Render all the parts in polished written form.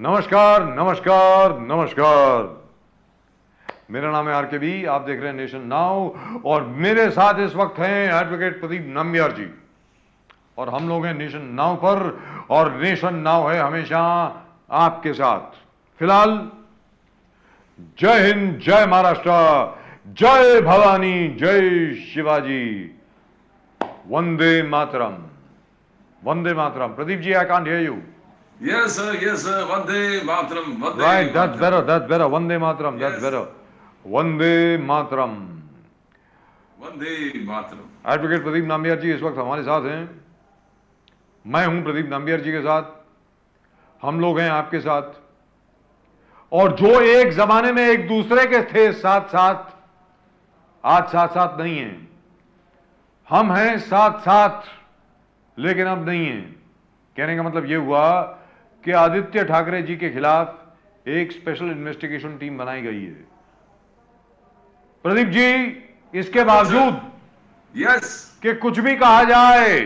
नमस्कार नमस्कार नमस्कार, मेरा नाम है आरकेबी, आप देख रहे हैं नेशन नाउ और मेरे साथ इस वक्त हैं एडवोकेट प्रदीप नंबियार जी और हम लोग हैं नेशन नाउ पर और नेशन नाउ है हमेशा आपके साथ। फिलहाल जय हिंद, जय महाराष्ट्र, जय भवानी, जय Shivaji, Vande Mataram, Vande Mataram. Pradeep ji, I can't hear you. Yes, sir. Vande Mataram. Vande Right, that's Mataram. better. Vande Mataram, that's Yes. better. Vande Mataram. Vande Mataram. Advocate Pradeep Nambiar ji इस वक्त हमारे साथ हैं। मैं हूं प्रदीप नंबियार जी के साथ, हम लोग हैं आपके साथ। और जो एक जमाने में एक दूसरे के थे साथ साथ, आज साथ साथ नहीं हैं। हम हैं साथ साथ लेकिन अब नहीं हैं। कहने का मतलब यह हुआ कि आदित्य ठाकरे जी के खिलाफ एक स्पेशल इन्वेस्टिगेशन टीम बनाई गई है। प्रदीप जी, इसके बावजूद Yes. कि कुछ भी कहा जाए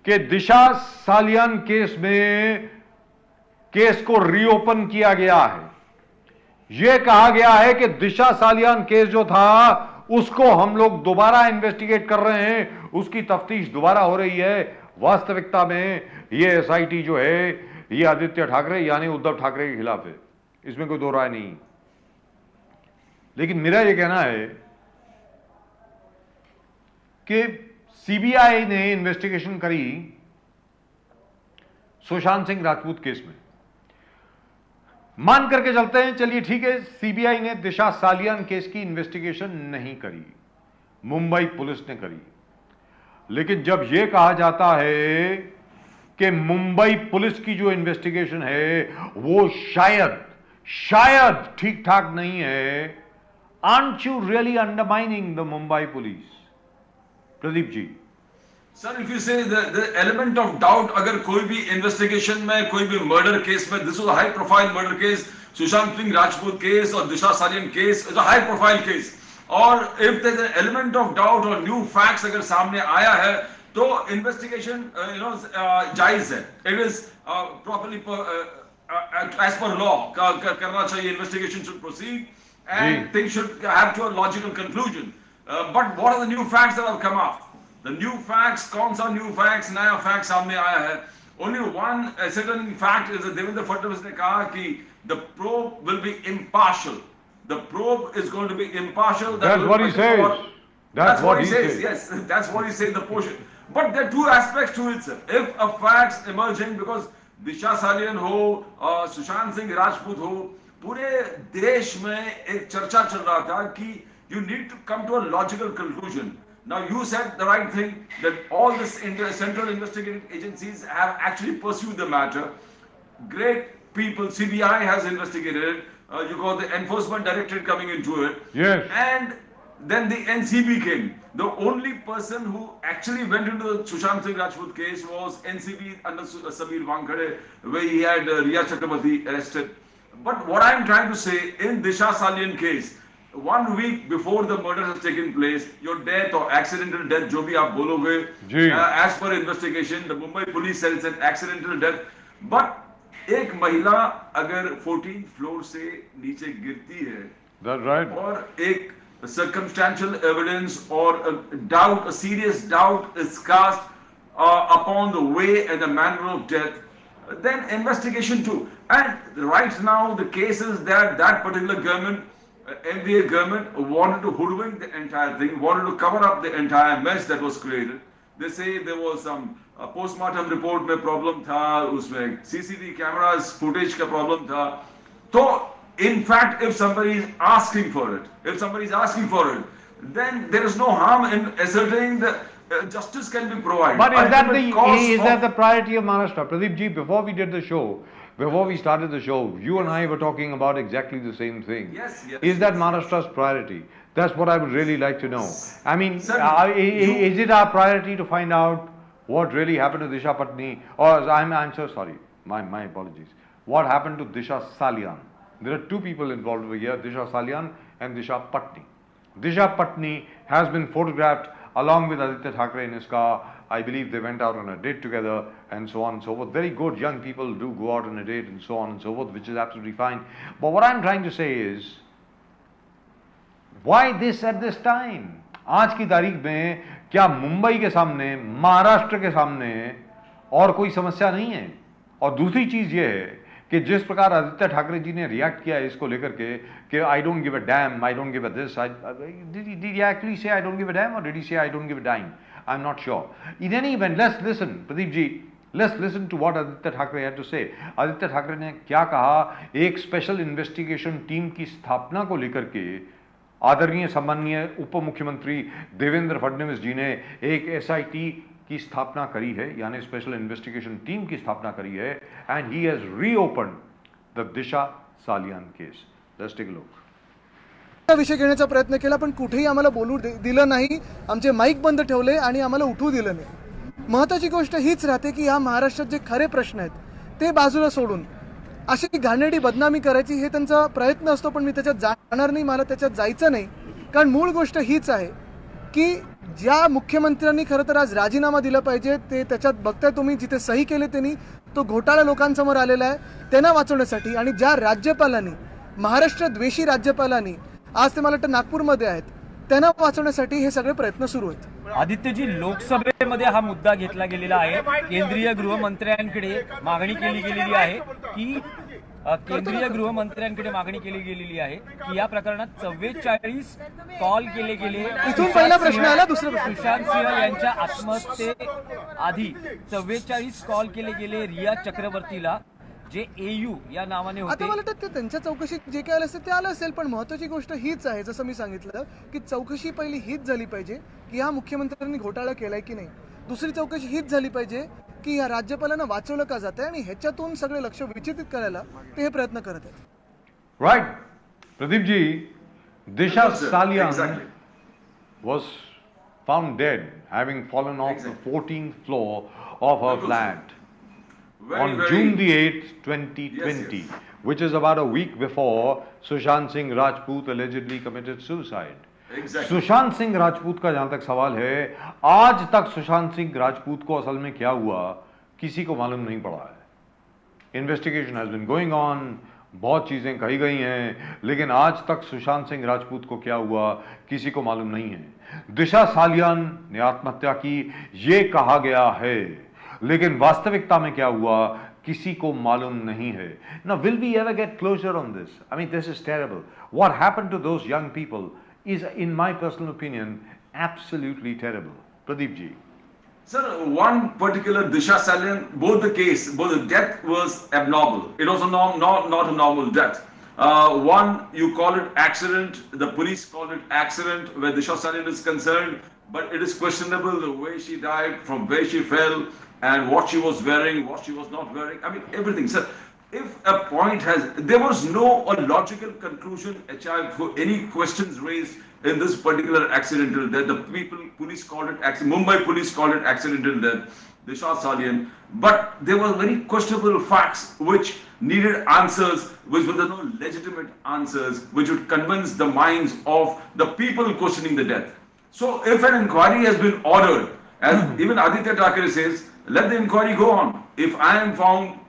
कि दिशा सालियान केस में केस को रीओपन किया गया है, यह कहा गया है कि दिशा सालियान केस जो था उसको हम लोग दोबारा इन्वेस्टिगेट कर रहे हैं, उसकी तफ्तीश दोबारा हो रही है। वास्तविकता में यह एसआईटी जो है ये आदित्य ठाकरे यानी उद्धव ठाकरे के खिलाफ है, इसमें कोई दो राय नहीं। लेकिन मेरा यह कहना है कि सीबीआई ने इन्वेस्टिगेशन करी सुशांत सिंह राजपूत केस में। मान करके चलते हैं, चलिए ठीक है, सीबीआई ने दिशा सालियान केस की इन्वेस्टिगेशन नहीं करी, मुंबई पुलिस ने करी। लेकिन जब यह कहा जाता है कि मुंबई पुलिस की जो इन्वेस्टिगेशन है वो शायद ठीक ठाक नहीं है, aren't you really undermining the Mumbai police? Pradeep ji. Sir, if you say the element of doubt, अगर कोई भी investigation में, कोई भी murder case में, this was a high profile murder case, Sushant Singh Rajput case और दिशा Salian case is a high profile case. और if there's an element of doubt और new facts अगर सामने आया है तो investigation जायज है, it is properly as per law करना चाहिए, investigation should proceed and things should have to a logical conclusion. But what are the new facts that have come up? The new facts, कौन सा new facts, नया fact सामने आया है? Only one certain fact is that Devendra Fadnavis ने कहा कि the probe will be impartial. The probe is going to be impartial. That's what he says. That's what he says. Yes, that's what he says in the portion. But there are two aspects to it, sir. If a facts emerging because दिशा सालियन हो, सुशांत सिंह राजपूत हो, पूरे देश में एक चर्चा चल रहा था कि you need to come to a logical conclusion. Now you said the right thing that all this central investigating agencies have actually pursued the matter. Great people, CBI has investigated it. You got the enforcement directorate coming into it. Yes. And then the NCB came. The only person who actually went into the Sushant Singh Rajput case was NCB under Sameer Wankhede, where he had Riya Chakrabarti arrested. But what I am trying to say, in Disha Salian case, 1 week before the murder has taken place, your death or accidental death, जो भी आप बोलोगे, as per investigation, the Mumbai police said it's an accidental death. But एक महिला अगर 14th floor से नीचे गिरती है, that's right, और एक circumstantial evidence or a doubt, a serious doubt is cast upon the way and the manner of death, then investigation too. And right now the case is that that particular government, MVA government, wanted to hoodwink the entire thing, wanted to cover up the entire mess that was created. They say there was some postmortem report में problem था, उसमें CCTV cameras footage का problem था. तो in fact, if somebody is asking for it, then there is no harm in ascertaining that justice can be provided. But is that the priority of Maharashtra? Pradeep ji, before we did the show, before we started the show, you and I were talking about exactly the same thing. Yes. Is that Maharashtra's priority? That's what I would really like to know. I mean, is it our priority to find out what really happened to Disha Patni? Or I'm so sorry, my apologies. What happened to Disha Salian? There are two people involved over here, Disha Salian and Disha Patni. Disha Patni has been photographed along with Aditya Thackeray in his car I believe they went out on a date together and so on and so forth. Very good, young people do go out on a date and so on and so forth, which is absolutely fine. But what I'm trying to say is, why this at this time? आज की तारीख में क्या मुंबई के सामने, महाराष्ट्र के सामने और कोई समस्या नहीं है? और दूसरी चीज ये है कि जिस प्रकार आदित्य ठाकरे जी ने रिएक्ट किया है इसको लेकर के कि I don't give a damn, I don't give a this, did he actually say I don't give a damn और did he say I don't give a dime? I am not sure. In any event, let's listen, Pradeep ji, let's listen to what Aditya Thackeray had to say. Aditya Thackeray ने क्या कहा एक special investigation team की स्थापना को लेकर के. आदरणीय सम्माननीय उप मुख्यमंत्री देवेंद्र फडणवीस जी ने एक एसआईटी की स्थापना करी है, यानी स्पेशल इन्वेस्टिगेशन टीम की स्थापना करी है, and he has reopened the Disha Salian case. Let's take a look. विषय घेण्याचा प्रयत्न केला पण कुठेही आम्हाला बोलू दिलं नाही. आमचे माईक बंद ठेवले आणि आम्हाला उठू दिलं नाही. महत्त्वाची गोष्ट हीच राहते की या महाराष्ट्रात जे खरे प्रश्न आहेत ते बाजूला सोडून अशी घाणेरडी बदनामी करायची हे त्यांचा प्रयत्न असतो. पण मी त्याच्यात जाणार नाही, मला त्याच्यात जायचं नाही. कारण मूळ गोष्ट हीच आहे की ज्या मुख्यमंत्र्यांनी खरं तर आज राजीनामा दिला पाहिजे ते त्याच्यात बघताय तुम्ही, जिथे सही केले त्यांनी तो घोटाळा लोकांसमोर आलेला आहे. त्यांना वाचवण्यासाठी आणि ज्या राज्यपालांनी, महाराष्ट्र द्वेषी राज्यपालांनी, आज ते मला वाटतं नागपूरमध्ये आहेत, त्यांना वाचवण्यासाठी हे सगळे प्रयत्न सुरू आहेत. आदित्यजी, लोकसभेमध्ये हा मुद्दा घेतला गेलेला आहे. केंद्रीय गृहमंत्र्यांकडे मागणी केली गेलेली आहे की या प्रकरणात 44 कॉल केले गेले. इथून पहिला प्रश्न आला. दुसरा प्रश्न, सुशांत सिंह यांच्या आत्महत्येआधी 44 कॉल केले गेले रिया चक्रवर्तीला, जे एयू या नावाने होते. आता मला वाटतं त्यांच्या चौकशीत जे काय आलं असेल ते आलं असेल. पण महत्त्वाची गोष्ट हीच आहे, जसं मी सांगितलं की चौकशी पहिली हीच झाली पाहिजे की या मुख्यमंत्र्यांनी घोटाळा केलाय की नाही. दुसरी चौकशी हीच झाली पाहिजे की या राज्यपालांना वाचवलं का जात आहे आणि ह्याच्यातून सगळे लक्ष विचलित करायला ते हे प्रयत्न करत आहेत. Right Pradeep ji, Disha Salian was found dead having fallen off the 14th floor of her flat on June the 8th, 2020, which is about a week before Sushant Singh Rajput allegedly committed suicide. Sushant Singh Rajput का जहां तक सवाल है, आज तक सुशांत सिंह राजपूत को असल में क्या हुआ किसी को मालूम नहीं पड़ा है. Investigation has been going on, बहुत चीजें कही गई हैं, लेकिन आज तक सुशांत सिंह राजपूत को क्या हुआ किसी को मालूम नहीं है. दिशा सालियान ने आत्महत्या की ये कहा गया है, लेकिन वास्तविकता में क्या हुआ किसी को मालूम नहीं है. Now will we ever get closure on this? I mean, this is terrible. What happened to those young people is, in my personal opinion, absolutely terrible. Pradeep ji. Sir, one particular Disha Salian, both the death was abnormal. It was not a normal death. One, you call it accident, the police called it accident where Disha Salian is concerned, but it is questionable the way she died, from where she fell, and what she was wearing, what she was not wearing. I mean, everything. Sir, if a point has, there was no logical conclusion for any questions raised in this particular accidental death. The police called it accident. Mumbai police called it accidental death, Disha Salian. But there were very questionable facts which needed answers, which were no legitimate answers, which would convince the minds of the people questioning the death. So if an inquiry has been ordered, as even Aditya Thackere says, let the inquiry go on. If I am found,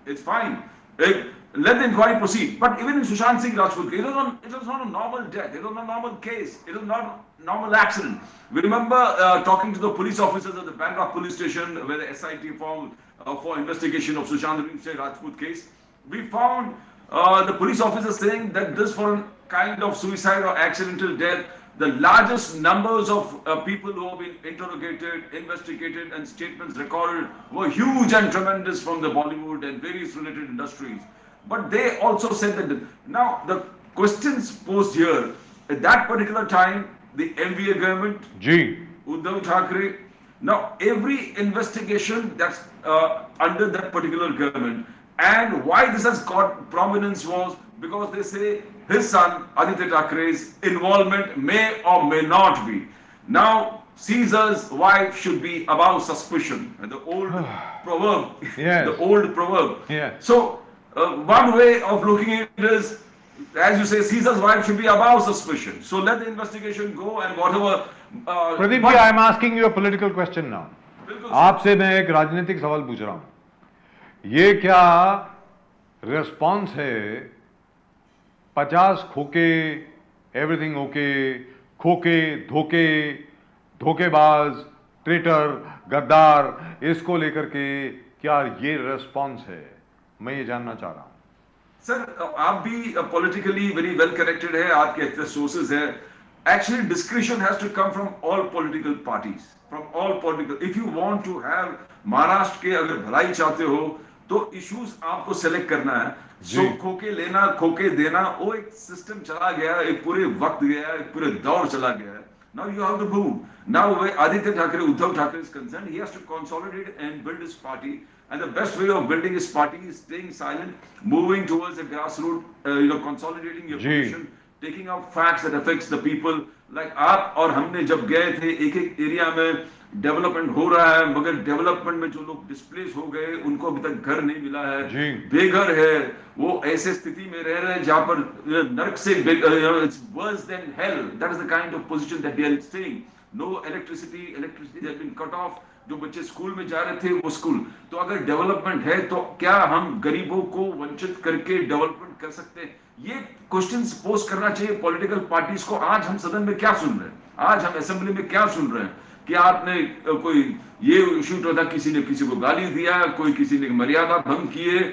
it's fine. Let the inquiry proceed. But even in Sushant Singh Rajput case, it was not a normal death. It was not a normal case. It was not a normal accident. We remember talking to the police officers at the Bandra police station where the SIT formed for investigation of Sushant Singh Rajput case. We found the police officers saying that this for a kind of suicide or accidental death, the largest numbers of people who have been interrogated, investigated, and statements recorded were huge and tremendous from the Bollywood and various related industries. But they also said that now the questions posed here, at that particular time, the MVA government, Uddhav Thackeray, now every investigation that's under that particular government, and why this has got prominence was because they say his son Aditya Thackeray's involvement may or may not be. Now Caesar's wife should be above suspicion. And the old proverb. Yes. The old proverb. Yes. So one way of looking at it is, as you say, Caesar's wife should be above suspicion. So let the investigation go and whatever. Pradeep ji, I am asking you a political question now. आपसे मैं एक राजनीतिक सवाल पूछ रहा हूं, ये क्या रेस्पॉन्स है 50 खोके, एवरीथिंग ओके, खोके, धोखे, धोखेबाज, ट्रेटर, गद्दार, इसको लेकर के क्या ये रेस्पॉन्स है? मैं ये जानना चाह रहा हूं। सर, आप भी पॉलिटिकली वेरी वेल कनेक्टेड है, आपके इतने सोर्सेज है। Actually discretion has to come from all political parties, from all political. If you want to have Maharashtra के अगर भलाई चाहते हो तो इश्यूज आपको सेलेक्ट करना है। सो खोके लेना, खोके देना, वो एक सिस्टम चला गया, एक पूरे वक्त गया, एक पूरे दौर चला गया है। Now you have to move. Now where Aditya Thackere, Uddhav Thackere is concerned, he has to consolidate and build his party. And the best way of building his party is staying silent, moving towards the grassroots, consolidating your position, taking out facts that affects the people. Like आप और हमने जब गए थे, एक एक area में development हो रहा है, मगर डेवलपमेंट में जो लोग डिस्प्लेस हो गए उनको अभी तक घर नहीं मिला है, बेघर है, वो ऐसे स्थिति में रह रहे हैं जहां पर नरक से it's worse than hell. That is the kind of position that they are staying. No electricity has been cut off. जो बच्चे स्कूल में जा रहे थे वो स्कूल। तो अगर डेवलपमेंट है तो क्या हम गरीबों को वंचित करके डेवलपमेंट कर सकते हैं? ये क्वेश्चंस पोस्ट करना चाहिए पॉलिटिकल पार्टीज को। आज हम सदन में क्या सुन रहे हैं, आज हम असेंबली में क्या सुन रहे हैं कि आपने कोई ये इशू उठा, किसी ने किसी को गाली दिया, कोई किसी ने मर्यादा भंग किए।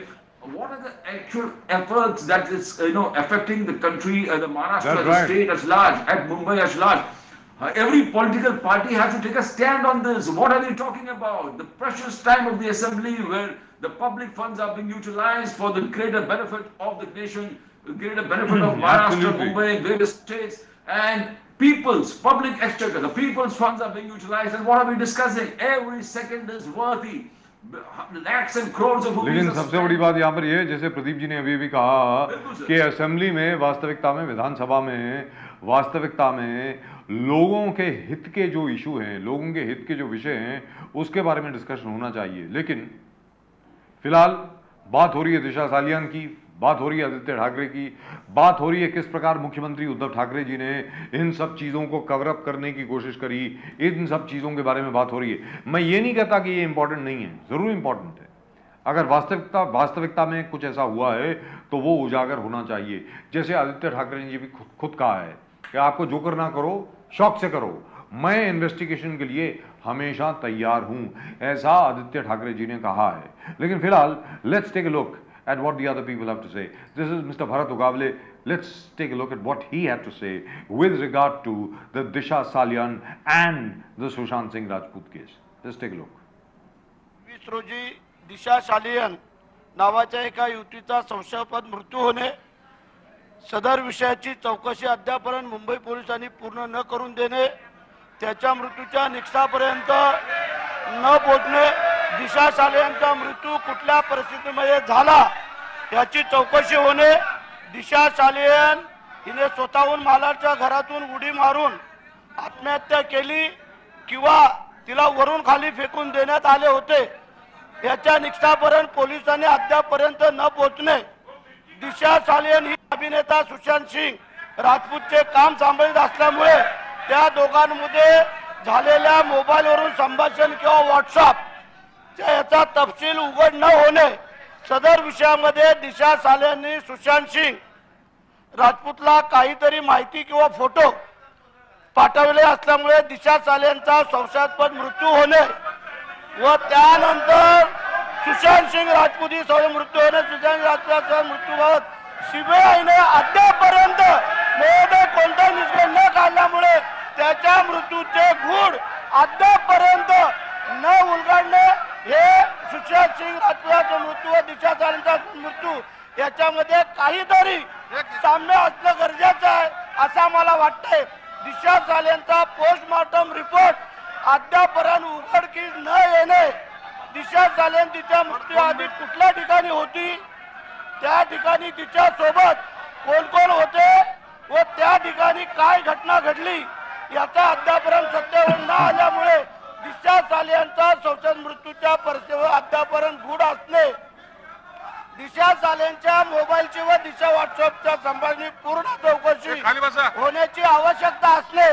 What are the actual efforts that is affecting the country, the Maharashtra as a state as large, at Mumbai as large? Every political party has to take a stand on this. What are they talking about? The precious time of the assembly where the public funds are being utilized for the greater benefit of the nation, greater benefit of Maharashtra, Mumbai, various states, and people's public exchequer, the people's funds are being utilized, and what are we discussing? Every second is worthy. Lakhs and crores of rupees. लेकिन सबसे बड़ी बात यहाँ पर ये है, जैसे प्रदीप जी ने अभी भी कहा कि असेंबली में, वास्तविकता में, विधानसभा में, वास्तविकता में लोगों के हित के जो इशू हैं, लोगों के हित के जो विषय हैं, उसके बारे में डिस्कशन होना चाहिए। लेकिन फिलहाल बात हो रही है दिशा सालियान की, बात हो रही है आदित्य ठाकरे की, बात हो रही है किस प्रकार मुख्यमंत्री उद्धव ठाकरे जी ने इन सब चीज़ों को कवर अप करने की कोशिश करी, इन सब चीज़ों के बारे में बात हो रही है। मैं ये नहीं कहता कि ये इंपॉर्टेंट नहीं है, ज़रूर इंपॉर्टेंट है। अगर वास्तविकता में कुछ ऐसा हुआ है तो वो उजागर होना चाहिए। जैसे आदित्य ठाकरे जी भी खुद कहा है कि आपको जो करना करो, शौक से करो, मैं इन्वेस्टिगेशन के लिए हमेशा तैयार हूं, ऐसा आदित्य ठाकरे जी ने कहा है। लेकिन फिलहाल let's take a look at what the other people have to say. This is Mr. Bharat Ugavle. Let's take a look at what he had to say with regard to the Disha Salian and the Sushant Singh Rajput case. Let's take a look. 20 रोजी दिशा सालियन नावाच्या एका युवतीचा संशयास्पद मृत्यू होणे, सदर विषयाची चौकशी अद्यापर्यंत मुंबई पोलिसांनी पूर्ण न करून देणे, त्याच्या मृत्यूच्या निकषापर्यंत न पोहोचणे, दिशा सालियनचा मृत्यू कुठल्या परिस्थितीमध्ये झाला याची चौकशी होणे, दिशा सालियन हिने स्वतःहून मालाच्या घरातून उडी मारून आत्महत्या केली किंवा तिला वरून खाली फेकून देण्यात आले होते याच्या निकषापर्यंत पोलिसांनी अद्यापर्यंत न पोहोचणे, दिशा सालियन ही अभिनेता सुशांत सिंग राजपूतचे काम सांभाळत असल्यामुळे त्या दोघांमध्ये झालेल्या मोबाईलवरून संभाषण किंवा व्हॉट्सअप याचा तपशील उघड न होणे, सदर विषयामध्ये दिशा सालियानने सुशांत सिंग राजपूतला काहीतरी माहिती किंवा फोटो पाठवले असल्यामुळे दिशा सालियानचा संशयास्पद मृत्यू होणे व त्यानंतर सुशांत सिंग राजपूत ही मृत्यू होणे, सुशांत राजपूतचा मृत्यूबाबत सीबीआयने अद्यापर्यंत महोदय कोणता निष्कर्ष न काढल्यामुळे त्याच्या मृत्यूचे गूढ अद्यापर्यंत न उलगडणे, हे सुशांत सिंग राजपूतचा मृत्यू व दिशा सालियानचा मृत्यू याच्यामध्ये काहीतरी साम्य असणं गरजेचं आहे असं मला वाटतंय। दिशा सालियानचा पोस्टमॉर्टम रिपोर्ट अद्यापर्यंत उघडकीस न येणे, दिशा सालियान तिच्या मृत्यूआधी कुठल्या ठिकाणी होती, त्या ठिकाणी तिच्या सोबत कोण कोण होते व त्या ठिकाणी काय घटना घडली याचा अद्यापर्यंत सत्य न आल्यामुळे दिशा सालियानचा संशयास्पद मृत्यूच्या परिस्थितीवर अद्यापर्यंत गूढ असणे, दिशा सालियानच्या मोबाईलची व दिशा व्हॉट्सअपच्या संभाषणी पूर्ण चौकशी होण्याची आवश्यकता असणे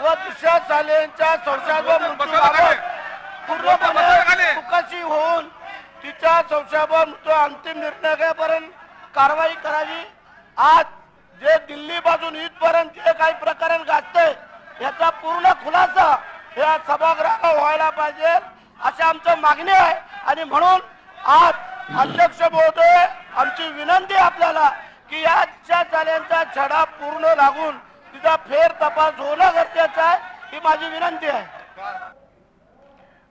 व दिशा सालियानच्या संशयास्पद मृत्यूबाबत पूर्णपणे चौकशी होऊन तिच्या संशयावर मृत्यू अंतिम निर्णय घेईपर्यंत कारवाई करावी. आज जे दिल्ली पासून इथपर्यंत जे काही प्रकरण गाजते याचा पूर्ण खुलासा या सभागृहात व्हायला पाहिजे अशी आमची मागणी आहे. आणि म्हणून आज अध्यक्ष महोदय आमची विनंती आपल्याला की या दिशा सालियनचा छडा पूर्ण लागून तिचा फेर तपास होणं गरजेचं आहे ही माझी विनंती आहे.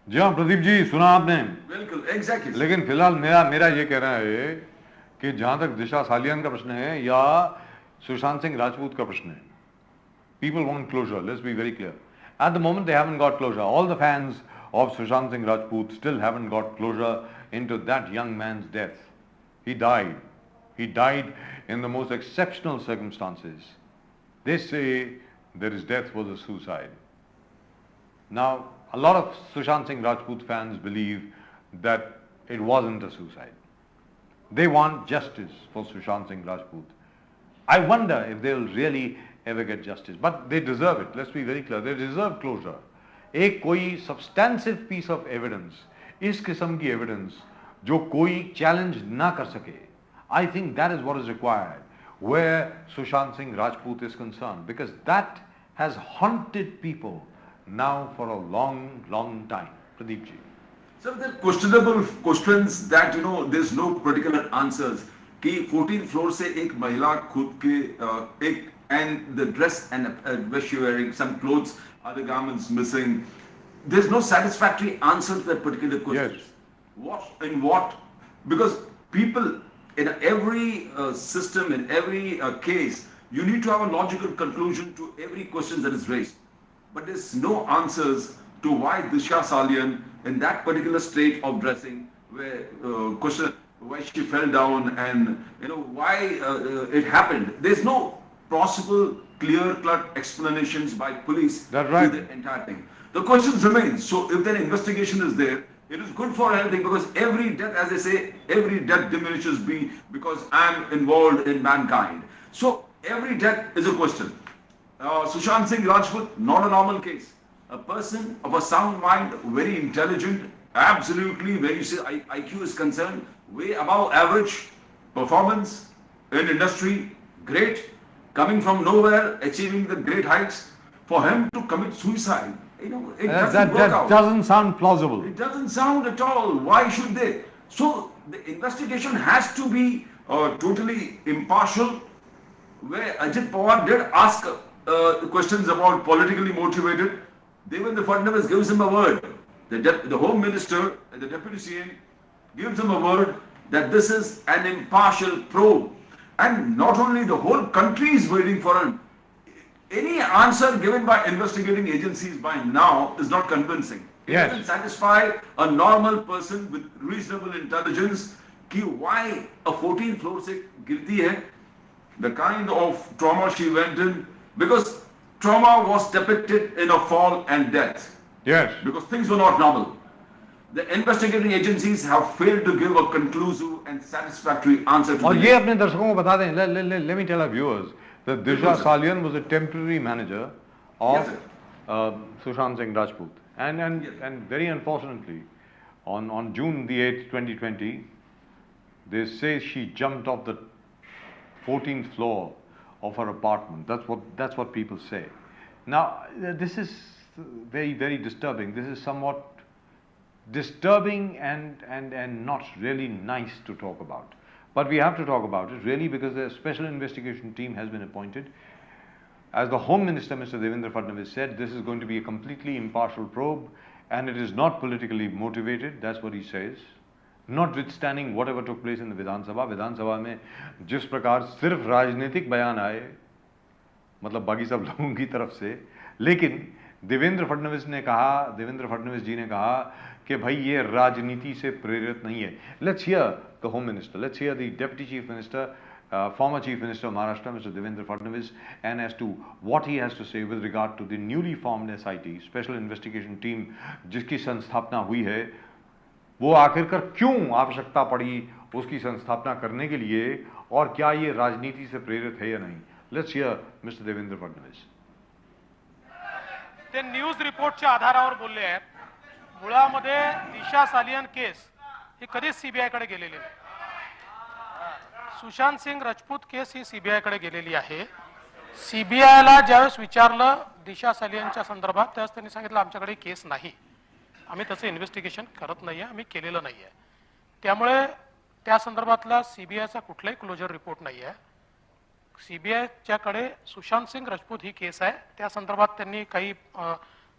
जी हाँ प्रदीप जी, सुना आपने. बिल्कुल एग्जैक्टली. लेकिन फिलहाल मेरा ये कहना है कि जहां तक दिशा सालियान का प्रश्न है या सुशांत सिंह राजपूत का प्रश्न है, people want closure. Let's be very clear. At the moment, they haven't got closure. All the fans of Sushant Singh Rajput still haven't got closure into that young man's death. He died. He died in the most exceptional circumstances. They say that his death was a suicide. Now, a lot of Sushant Singh Rajput fans believe that it wasn't a suicide. They want justice for Sushant Singh Rajput. I wonder if they'll really ever get justice, but they deserve it. Let's be very clear. They deserve closure. एक कोई substantive piece of evidence, इस किस्म की evidence जो कोई challenge ना कर सके, I think that is what is required where Sushant Singh Rajput is concerned, because that has haunted people now for a long time. Pradeep ji. So the questionable questions that there's no particular answers. कि 14th floor से एक महिला खुद के एक and the dress and was she wearing some clothes, other garments missing. There's no satisfactory answer to that particular question. Yes. What? Because people in every system, in every case, you need to have a logical conclusion to every question that is raised. But there's no answers to why Disha Salian in that particular state of dressing, where why she fell down and why it happened. There's no possible clear-cut explanations by police to the entire thing. The questions remain. So if an investigation is there, it is good for anything, because every death, as they say, every death diminishes me because I am involved in mankind. So every death is a question. Sushant Singh Rajput, not a normal case. A person of a sound mind, very intelligent, absolutely, where you say IQ is concerned, way above average performance in industry, great, coming from nowhere, achieving the great heights. For him to commit suicide, it doesn't work out. That doesn't sound plausible. It doesn't sound at all. Why should they? So the investigation has to be totally impartial, where Ajit Pawar did ask questions about politically motivated. Devendra Fadnavis gives him a word. The Home Minister and the Deputy CM gives him a word that this is an impartial probe. And not only the whole country is waiting for any answer given by investigating agencies by now is not convincing. It doesn't satisfy a normal person with reasonable intelligence कि why a 14th floor से गिरती है, the kind of trauma she went in, because trauma was depicted in a fall and death. Yes. Because things were not normal. The investigating agencies have failed to give a conclusive and satisfactory answer to और ये अपने दर्शकों को बता दें, let me tell our viewers that Disha Salian was a temporary manager of Sushant Singh Rajput, and very unfortunately on June the 8th 2020 they say she jumped off the 14th floor of her apartment. That's what people say. Now this is very disturbing. This is somewhat disturbing and not really nice to talk about. But we have to talk about it really, because a special investigation team has been appointed. As the Home Minister, Mr. Devendra Fadnavis, said, this is going to be a completely impartial probe and it is not politically motivated. That's what he says. Notwithstanding whatever took place in the Vidhan Sabha में जिस प्रकार सिर्फ राजनीतिक बयान आए, मतलब बाकी सब लोगों की तरफ से, लेकिन देवेंद्र फडणवीस जी ने कहा कि भाई ये राजनीति से प्रेरित नहीं है. Let's hear the Home Minister. Let's hear the Deputy Chief Minister, former Chief Minister of Maharashtra, Mr. Devendra Fadnavis, and as to what he has to say with regard to the newly formed SIT, Special Investigation Team, जिसकी संस्थापना हुई है, वो आखिरकार क्यों आवश्यकता पड़ी उसकी संस्थापना करने के लिए, और क्या ये राजनीति से प्रेरित है या नहीं. Let's hear Mr. Devendra Fadnavis. ते न्यूज रिपोर्टच्या आधारावर बोलले आहेत. मुळामध्ये दिशा सालियन केस ही कधीच सीबीआयकडे गेलेली नाही. सुशांत सिंग राजपूत केस ही सीबीआयकडे गेलेली आहे. सीबीआयला ज्यावेळेस विचारलं दिशा सालियनच्या संदर्भात त्यावेळेस त्यांनी सांगितलं आमच्याकडे केस नाही, आम्ही त्याचं इन्व्हेस्टिगेशन करत नाही आहे, आम्ही केलेलं नाही आहे. त्यामुळे त्या संदर्भातला सीबीआयचा कुठलाही क्लोजर रिपोर्ट नाही आहे. सीबीआयच्याकडे सुशांत सिंग राजपूत ही केस आहे, त्या संदर्भात त्यांनी काही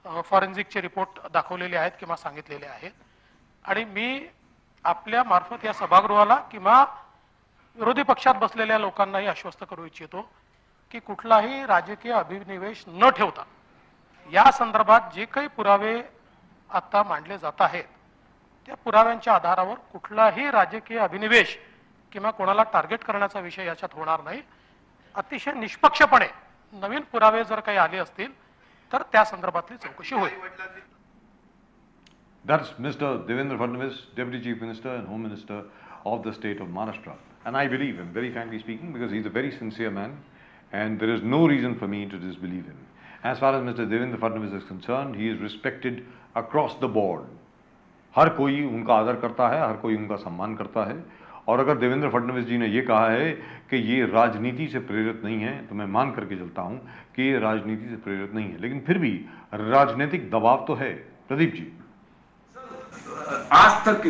फॉरेन्सिकचे रिपोर्ट दाखवलेले आहेत किंवा सांगितलेले आहेत. आणि मी आपल्या मार्फत या सभागृहाला किंवा विरोधी पक्षात बसलेल्या लोकांनाही आश्वस्त करू इच्छितो की कुठलाही राजकीय अभिनिवेश न ठेवता या संदर्भात जे काही पुरावे आता मांडले जात आहेत त्या पुराव्यांच्या आधारावर कुठलाही राजकीय अभिनिवेश किंवा कोणाला टार्गेट करण्याचा विषय याच्यात होणार नाही. अतिशय निष्पक्षपणे नवीन पुरावे जर काही आले असतील तर त्या संदर्भातली चौकशी होईल. That's Mr. Devendra Fadnavis, Deputy Chief Minister and Home Minister of the state of Maharashtra. And I believe him, very frankly speaking, because he's a very sincere man and there is no reason for me to disbelieve him. As far as Mr. Devendra Fadnavis is concerned, he is respected across the board. हर कोई उनका आदर करता है, हर कोई उनका सम्मान करता है. और अगर देवेंद्र फडणवीस जी ने ये कहा है कि ये राजनीति से प्रेरित नहीं है तो मैं मान करके चलता हूं कि ये राजनीति से प्रेरित नहीं है, लेकिन फिर भी राजनीतिक दबाव तो है. प्रदीप जी. आज तक,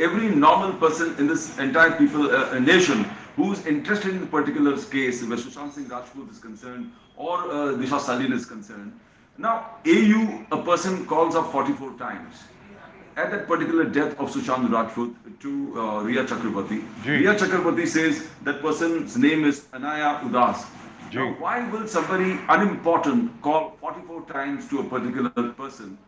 every normal person in this entire nation who's interested in a particular case where Sushant Singh Rajput is concerned or Disha Salian is concerned, now AU, a person calls up 44 times at that particular death of Sushant Rajput to Riya Chakrabarti. Riya Chakrabarti says that person's name is Anaya Udas. Now, why will somebody unimportant call 44 times to a particular person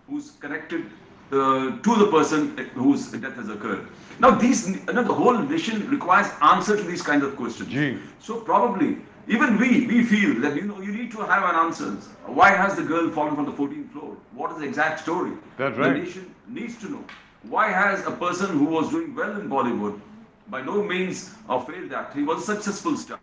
who's connected to the person whose death has occurred? Now, the whole nation requires answer to these kinds of questions. So probably, even we feel that you need to have an answer. Why has the girl fallen from the 14th floor? What is the exact story? That's right. The nation needs to know. Why has a person who was doing well in Bollywood, by no means failed that? He was a successful star.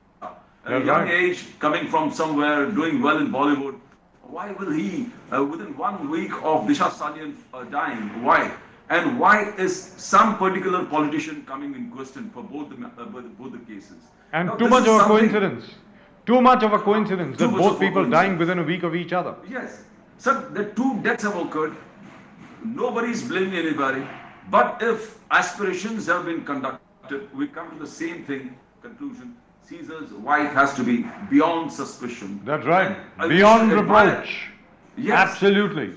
At a young age, coming from somewhere, doing well in Bollywood. Why will he, within 1 week of Disha Salian dying, why? And why is some particular politician coming in question for both the cases? And now, too much of a coincidence. Too much of a coincidence that both people dying within a week of each other. Yes. Sir, the 2 deaths have occurred. Nobody is blaming anybody. But if aspirations have been conducted, we come to the same conclusion. Caesar's wife has to be beyond suspicion. That's right. Beyond reproach. Yes. Absolutely.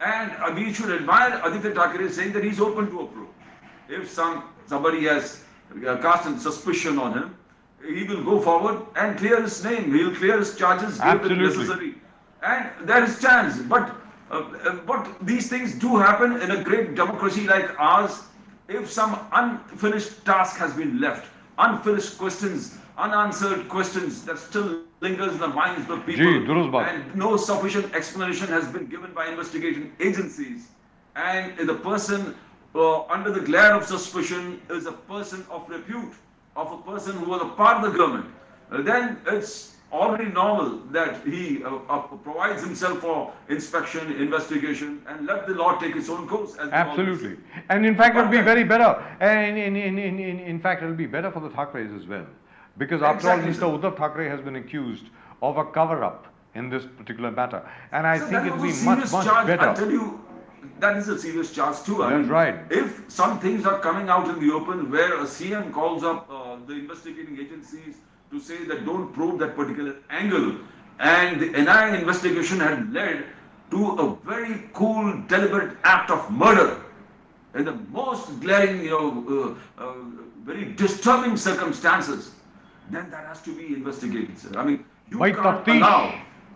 And we should admire Aditya Thackere saying that he's open to approach. If somebody has cast a suspicion on him, he will go forward and clear his name. He will clear his charges, give it necessary. And there is chance. But these things do happen in a great democracy like ours. If some unfinished task has been left, unfinished questions, unanswered questions that still lingers in the minds of people, and no sufficient explanation has been given by investigation agencies, and the person under the glare of suspicion is a person of repute, of a person who was a part of the government, then it's already normal that he provides himself for inspection, investigation, and let the law take its own course. Absolutely. And in fact, it will be very better. And in fact, it will be better for the Thackeray's as well. Because after all, Mr. Uddhav Thackeray has been accused of a cover-up in this particular matter. And I think it will be much better. I tell you, that is a serious charge too. That's right. If some things are coming out in the open where a CM calls up the investigating agencies to say that don't probe that particular angle, and the NIA investigation had led to a very cool, deliberate act of murder in the most glaring, very disturbing circumstances, then that has to be investigated, sir. I mean, you can't allow.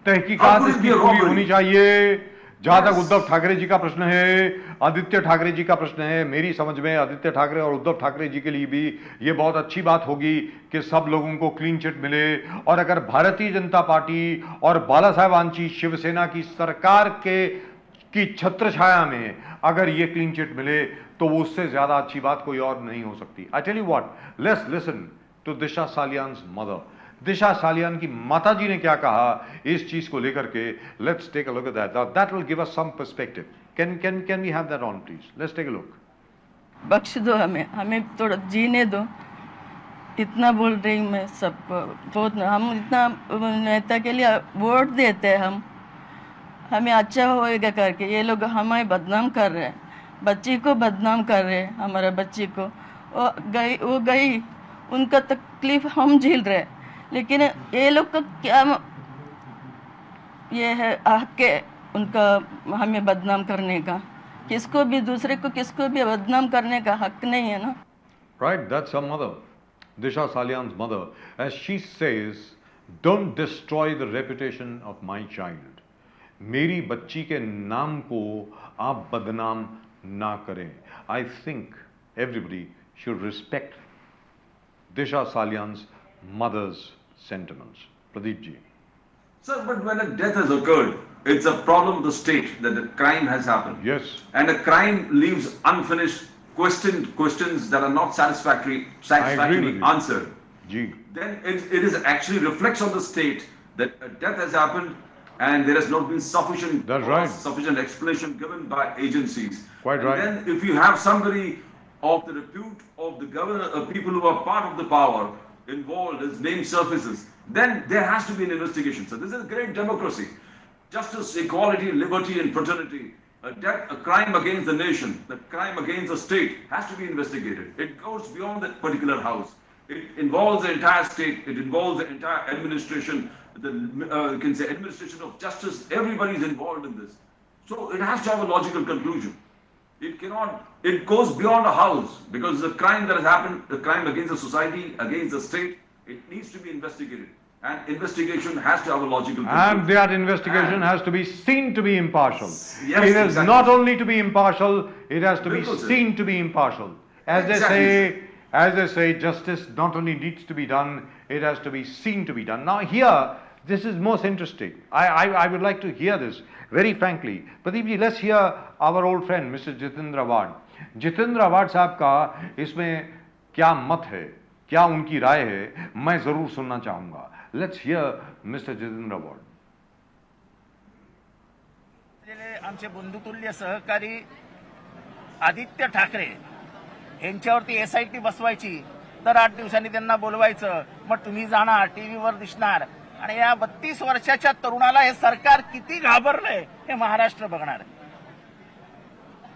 तहकीकात इसकी पूरी होनी चाहिए. जहां तक उद्धव ठाकरे जी का प्रश्न है, आदित्य ठाकरे जी का प्रश्न है, मेरी समझ में आदित्य ठाकरे और उद्धव ठाकरे जी के लिए भी ये बहुत अच्छी बात होगी कि सब लोगों को क्लीन चिट मिले. और अगर भारतीय जनता पार्टी और बाला साहेब आंची शिवसेना की सरकार की छत्र छाया में अगर ये क्लीन चिट मिले तो वो उससे ज्यादा अच्छी बात कोई और नहीं हो सकती. I tell you what, let's listen to Disha Salian's mother. Disha Salian की माताजी ने क्या कहा इस चीज को लेकर के. Let's take a look at that. That will give us some perspective. Can we have that on, please? Let's take a look. बख्श दो हमें थोड़ा जीने दो। इतना बोल रही हूँ मैं सबको, बहुत हम इतना नेता के लिए वोट देते हैं, हमें अच्छा होएगा करके ये लोग हमें बदनाम कर रहे हैं, बच्ची को बदनाम कर रहे हैं, हमारा बच्ची को। वो गई उनका तकलीफ हम झेल रहे हैं, लेकिन ये लोग का क्या ये है हक है उनका हमें बदनाम करने का। किसको भी दूसरे को किसको भी बदनाम करने का हक नहीं है ना। Right, that's her mother, Disha Salian's mother, as she says, don't destroy the reputation of my child. मेरी बच्ची के नाम को आप बदनाम ना करें। I think everybody should respect Disha Salian's mother's sentiments. Pradeep ji. Sir, but when a death has occurred, it's a problem of the state that the crime has happened. Yes. And a crime leaves unfinished questions that are not satisfactorily answered. Ji. Then it is actually reflects on the state that a death has happened and there has not been sufficient sufficient explanation given by agencies. Quite right. And then if you have somebody of the repute of the governor, people who are part of the power involved, his name surfaces, then there has to be an investigation. So this is a great democracy. Justice, equality, liberty and fraternity. A crime against the nation, the crime against the state has to be investigated. It goes beyond that particular house. It involves the entire state. It involves the entire administration. You can say administration of justice. Everybody is involved in this. So it has to have a logical conclusion. It cannot. It goes beyond a house because the crime that has happened, the crime against the society, against the state, it needs to be investigated. And investigation has to have a logical conclusion. And that investigation has to be seen to be impartial. Yes, it is exactly. not only to be impartial, it has to be seen to be impartial. As they say, justice not only needs to be done, it has to be seen to be done. Now here, this is most interesting. I would like to hear this very frankly. Pradeep ji, let's hear our old friend, Mr. Jitendra Awad. Jitendra Awad साहब का इसमें क्या मत है, क्या उनकी राय है, मैं जरूर सुनना चाहूंगा. Let's hear Mr. Jitendra Awad. आमचे बंधुतुल्य सहकारी आदित्य ठाकरे यांच्यावरती SIT बसवायची, तर 8 दिवसांनी त्यांना बोलवायचं, मग तुम्ही जाणार टीव्हीवर दिसणार. आणि या 32 वर्षाच्या तरुणाला हे सरकार किती घाबरलंय हे महाराष्ट्र बघणार.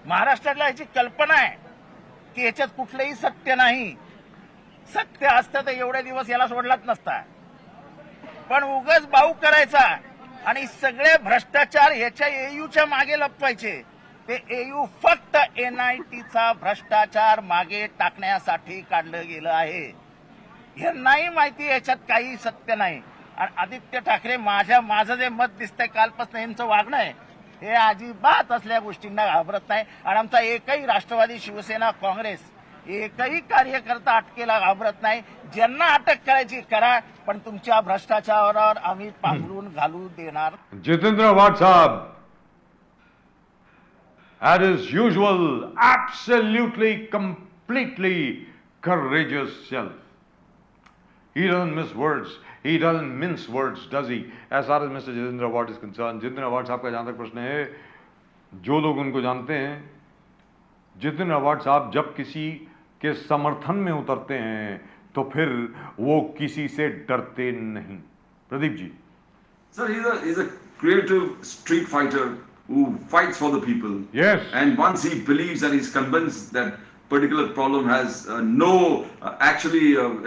महाराष्ट्राला याची कल्पना आहे की याच्यात कुठलंही सत्य नाही. सत्य असतं तर एवढे दिवस याला सोडलाच नसता. पण उगाच बाऊ करायचा आणि सगळे भ्रष्टाचार ह्याच्या एयूच्या मागे लपवायचे. ते एयू फक्त NITचा भ्रष्टाचार मागे टाकण्यासाठी काढलं गेलं आहे. हे नाही माहिती याच्यात काही सत्य नाही. आणि आदित्य ठाकरे माझं जे मत दिसतंय कालपासून यांचं वागणं आहे हे अजिबात असल्या गोष्टींना घाबरत नाही. आणि आमचा एकही राष्ट्रवादी, शिवसेना, काँग्रेस एकही कार्यकर्ता अटकेला घाबरत नाही. ज्यांना अटक करायची करा, पण तुमच्या भ्रष्टाचारावर आम्ही पांघरून घालू देणार. Jitendra Awad sahab, as is usual, absolutely, completely courageous self. He doesn't miss words. He doesn't mince words, does he? As far as Mr. Jitendra Awad is concerned, Jitendra Awad साहब का जहाँ तक प्रश्न है, जो लोग उनको जानते हैं, Jitendra Awad साहब जब किसी के समर्थन में उतरते हैं, तो फिर वो किसी से डरते नहीं. Pradeep ji. Sir, he's a creative street fighter who fights for the people. Yes. And once he believes and he's convinced that particular problem has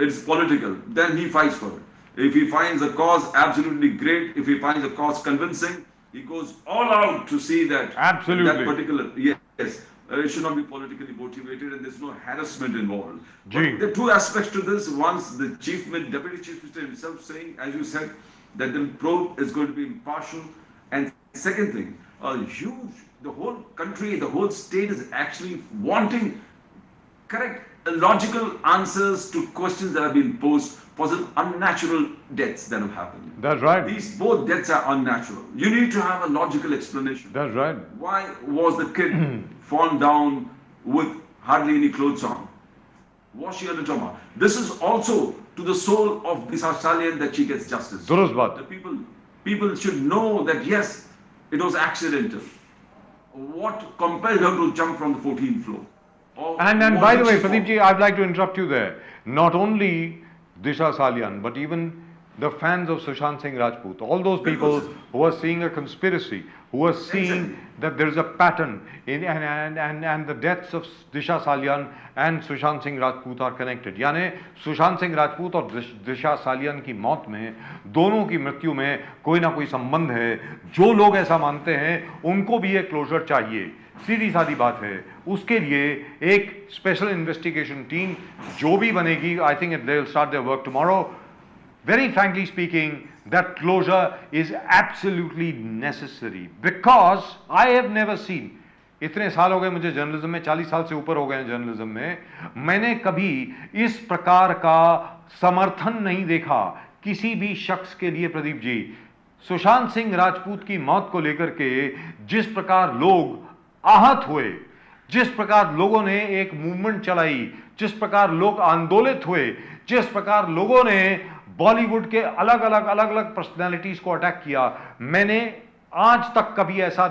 it's political, then he fights for it. If he finds a cause absolutely great, if he finds a cause convincing, he goes all out to see that that particular it should not be politically motivated and there's no harassment involved. But there are two aspects to this. Once the deputy chief minister himself saying, as you said, that the probe is going to be impartial, and second thing, the whole country, the whole state is actually wanting correct, logical answers to questions that have been posed for some unnatural deaths that have happened. That's right. These both deaths are unnatural. You need to have a logical explanation. That's right. Why was the kid fallen down with hardly any clothes on? Was she under trauma? This is also to the soul of Disha Salian that she gets justice. Durust baat. The people should know that yes, it was accidental. what compelled her to jump from the 14th floor? Or And what by did the way, she fall? Pradeep ji, I'd like to interrupt you there. Not only Disha Salian, but even the fans of Sushant Singh Rajput, all those people who are seeing a conspiracy, who are seeing that there is a pattern in and the deaths of Disha Salian and Sushant Singh Rajput are connected. यानी सुशांत सिंह राजपूत और दिशा सालियन की मौत में, दोनों की मृत्यु में कोई ना कोई संबंध है. जो लोग ऐसा मानते हैं उनको भी एक क्लोजर चाहिए. सीधी सादी बात है. उसके लिए एक स्पेशल इन्वेस्टिगेशन टीम जो भी बनेगी, I think they will start their work tomorrow. Very frankly speaking, that closure is absolutely necessary because I have never seen, इतने साल हो गए मुझे जर्नलिज्म में, 40 साल से ऊपर हो गए हैं जर्नलिज्म में, मैंने कभी इस प्रकार का समर्थन नहीं देखा किसी भी शख्स के लिए. प्रदीप जी, सुशांत सिंह राजपूत की मौत को लेकर के जिस प्रकार लोग आहत हुए, जिस प्रकार लोगों ने एक मूवमेंट चलाई, जिस प्रकार लोग आंदोलित हुए, जिस प्रकार लोगों ने बॉलीवुड के अलग अलग पर्सनालिटीज को अटैक किया, मैंने आज तक कभी ऐसा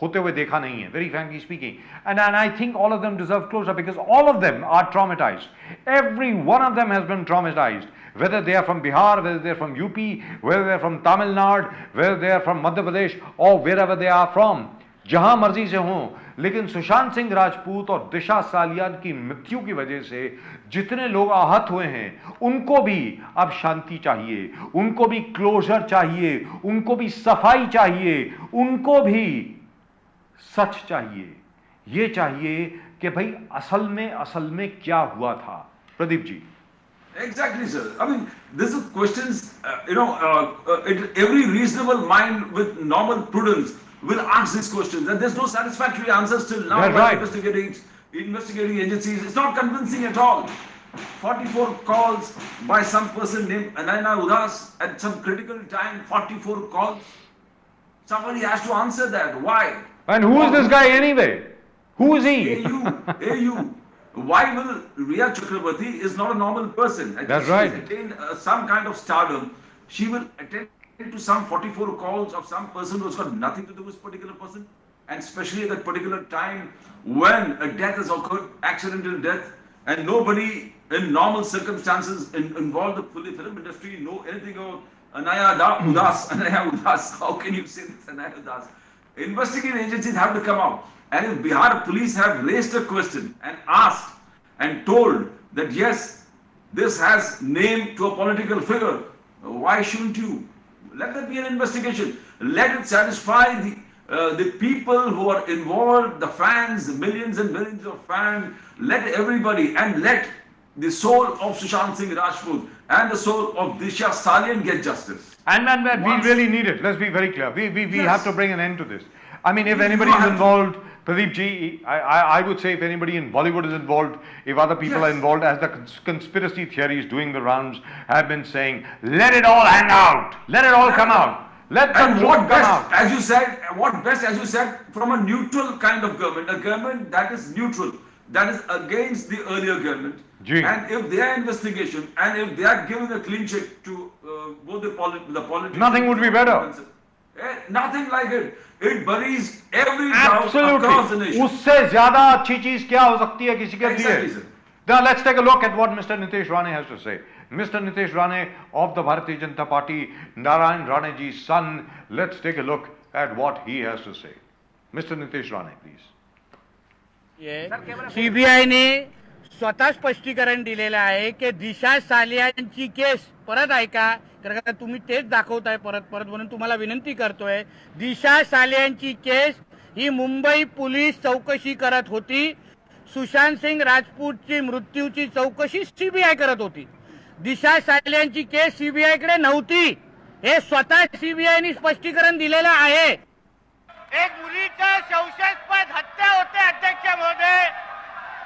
होते हुए देखा नहीं है, very frankly speaking. And I think all of them deserve closure because all of them are traumatised. Every one of them has been traumatised, whether they are from Bihar, whether they are from UP, whether they are from Tamil Nadu, whether they are from Madhya Pradesh or wherever they are from, जहां मर्जी से हों. लेकिन सुशांत सिंह राजपूत और दिशा सालियान की मृत्यु की वजह से जितने लोग आहत हुए हैं उनको भी अब शांति चाहिए, उनको भी क्लोजर चाहिए, उनको भी सफाई चाहिए, उनको भी सच चाहिए. ये चाहिए कि भाई असल में क्या हुआ था. Pradeep ji. Exactly, sir. I mean, this is questions, every reasonable mind with normal prudence will ask these questions, and there's no satisfactory answers till now. That's by right. investigating agencies. It's not convincing at all. 44 calls by some person named Anayana Udas at some critical time. 44 calls. Somebody has to answer that. Why? And who is this guy anyway? Who is he? AU. Why will Riya Chakrabarti is not a normal person? That's she right. has attained some kind of stardom. She will attend to some 44 calls of some person who's got nothing to do with this particular person, and especially at that particular time when a death has occurred, accidental death, and nobody in normal circumstances involved the film industry know anything about Anaya Udas. How can you say this, Anaya Udas? Investigating agencies have to come out, and if Bihar police have raised a question and asked and told that yes, this has name to a political figure, why shouldn't you? Let there be an investigation. Let it satisfy the people who are involved, the fans, the millions and millions of fans. Let everybody, and let the soul of Sushant Singh Rajput and the soul of Disha Salian get justice. And we really need it. Let's be very clear. We Yes. have to bring an end to this. I mean, if anybody is involved, Pradeep ji, I would say if anybody in Bollywood is involved, if other people are involved, as the conspiracy theories doing the rounds have been saying, let it all hang out. Let it all come out. Let the And truth what come best, out. as you said, from a neutral kind of government, a government that is neutral, that is against the earlier government. Ji. And if their investigation, and if they are giving a clean check to both the politics, Nothing would be better. Nothing like it. It buries every doubt across the Absolutely. nation. उससे ज्यादा अच्छी चीज क्या हो सकती है किसी के Exactly, लिए? sir. Now let's take a look at what Mr. NITESH RANE has to say. Mr. NITESH RANE of the Bharatiya Janata Party, Narayan Rane ji's son. Let's take a look at what he has to say. Mr. NITESH RANE, please. सीबीआयने स्वतः स्पष्टीकरण दिलेलं आहे की दिशा सालियानची case परत ऐका, कारण का तुम्ही तेच दाखवताय परत म्हणून तुम्हाला विनंती करतोय. दिशा सालियानची केस ही मुंबई पोलीस चौकशी करत होती. सुशांत सिंग राजपूतची मृत्यूची चौकशी सीबीआय करत होती. दिशा सालियानची केस सीबीआय कडे नव्हती, हे स्वतः सीबीआयने स्पष्टीकरण दिलेलं आहे. एक मुलीचं संशयास्पद हत्या होते अध्यक्ष महोदय,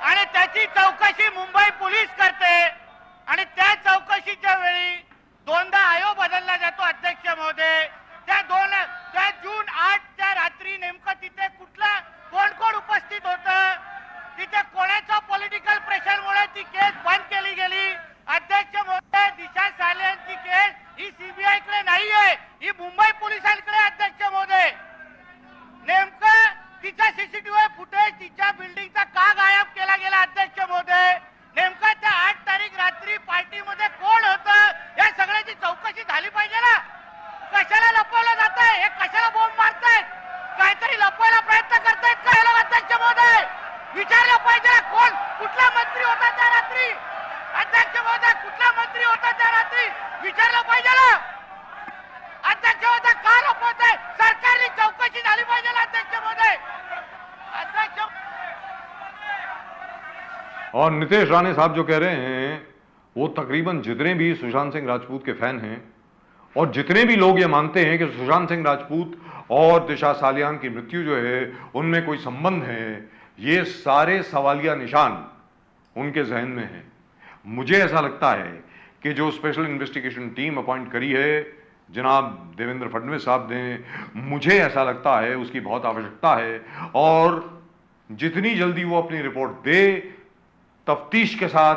आणि त्याची चौकशी मुंबई पोलीस करते, आणि त्या चौकशीच्या वेळी दोनदा आयोग बदलला जातो अध्यक्ष महोदय. त्या जून 8च्या रात्री नेमकं तिथे कोण उपस्थित होतं, तिथे कोणाच्या पॉलिटिकल प्रेशरमुळे ती केस बंद केली गेली. अध्यक्ष महोदय, दिशा सालियानची केस ही सीबीआय कडे नाहीये, ही मुंबई पोलिसांकडे. अध्यक्ष महोदय, नेमकं तिचा सीसीटीव्ही फुटेज तिच्या बिल्डिंगचा का गायब केला गेला अध्यक्ष महोदय? नेमका त्या 8 तारीख रात्री पार्टीमध्ये कोण होतं या सगळ्याची चौकशी झाली पाहिजे ना. कशाला लपवलं जात आहे? हे कशाला बॉम्ब मारतायत? काहीतरी लपवायला प्रयत्न करतायत का हे लोक अध्यक्ष महोदय? विचारलं पाहिजे कोण कुठला मंत्री होता त्या रात्री? अध्यक्ष महोदय कुठला मंत्री होता त्या रात्री? विचारलं पाहिजे ना. अध्यक्ष महोदय का लपवत आहे? सरकारने चौकशी झाली पाहिजे ना अध्यक्ष महोदय. अध्यक्ष और नीतेश राणे साहब जो कह रहे हैं वो तकरीबन जितने भी सुशांत सिंह राजपूत के फैन हैं और जितने भी लोग ये मानते हैं कि सुशांत सिंह राजपूत और दिशा सालियान की मृत्यु जो है उनमें कोई संबंध है, ये सारे सवालिया निशान उनके जहन में हैं। मुझे ऐसा लगता है कि जो स्पेशल इन्वेस्टिगेशन टीम अपॉइंट करी है जनाब देवेंद्र फडणवीस साहब ने, मुझे ऐसा लगता है उसकी बहुत आवश्यकता है और जितनी जल्दी वो अपनी रिपोर्ट दे, तफ्तीश के साथ,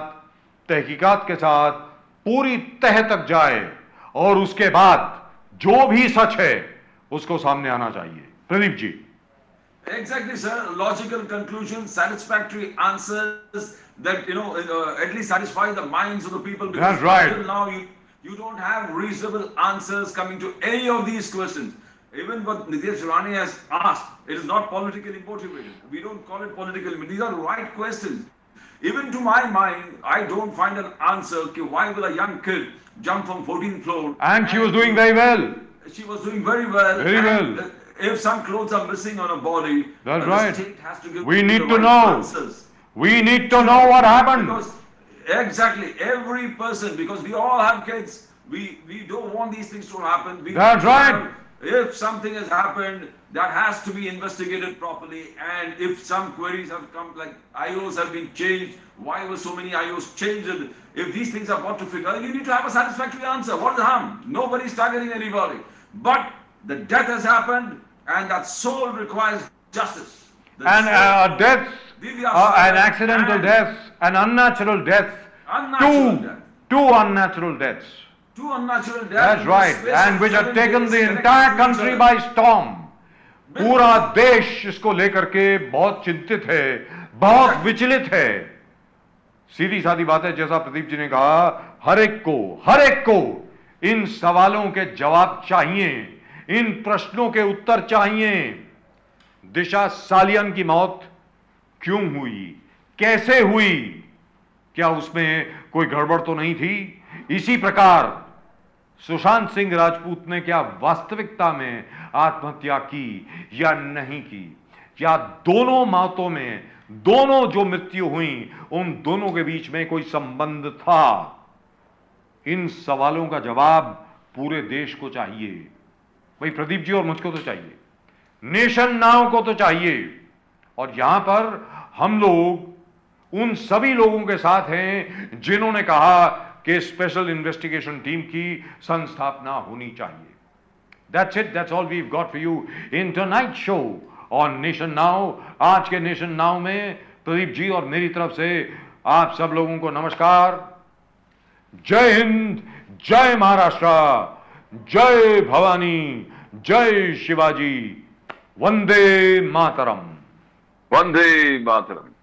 तहकीकात के साथ पूरी तह तक जाए और उसके बाद जो भी सच है उसको सामने आना चाहिए। Pradeep ji. Exactly, sir. Logical conclusions, satisfactory answers that at least satisfy the minds of the people. That's right. Until now, you don't have reasonable answers coming to any of these questions. Even what Nitesh Rane has asked, it is not politically motivated. We don't call it politically motivated. These are right questions. Even to my mind, I don't find an answer. Why will a young kid jump from 14th floor? And she was doing very well. She was doing very well. Very well. If some clothes are missing on a body, that's the right. state has to give We need the to right know. Answers. We need to know what happened. Because exactly every person, because we all have kids, we don't want these things to happen. That's right. If something has happened, that has to be investigated properly. And if some queries have come, like IOs have been changed, why were so many IOs changed? If these things are brought to figure, you need to have a satisfactory answer. What is the harm? Nobody is targeting anybody. But the death has happened, and that soul requires justice. And a death, an accidental death, an unnatural death, two unnatural deaths. Two unnatural deaths. That's right, and which have taken the entire country by storm. पूरा देश इसको लेकर के बहुत चिंतित है, बहुत विचलित है। सीधी सादी बात है, जैसा प्रदीप जी ने कहा, हर एक को इन सवालों के जवाब चाहिए, इन प्रश्नों के उत्तर चाहिए। दिशा सालियन की मौत क्यों हुई, कैसे हुई, क्या उसमें कोई गड़बड़ तो नहीं थी? इसी प्रकार सुशांत सिंह राजपूत ने क्या वास्तविकता में आत्महत्या की या नहीं की? या दोनों मौतों में, दोनों जो मृत्यु हुई, उन दोनों के बीच में कोई संबंध था? इन सवालों का जवाब पूरे देश को चाहिए। भाई प्रदीप जी और मुझको तो चाहिए, नेशन नाउ को तो चाहिए। और यहां पर हम लोग उन सभी लोगों के साथ हैं जिन्होंने कहा कि स्पेशल इन्वेस्टिगेशन टीम की संस्थापना होनी चाहिए। That's it, that's all we've got for you in tonight's show on nation now. आज के नेशन नाउ में प्रदीप जी और मेरी तरफ से आप सब लोगों को नमस्कार। जय हिंद, जय महाराष्ट्र, जय भवानी, जय शिवाजी, वंदे मातरम। वंदे मातरम।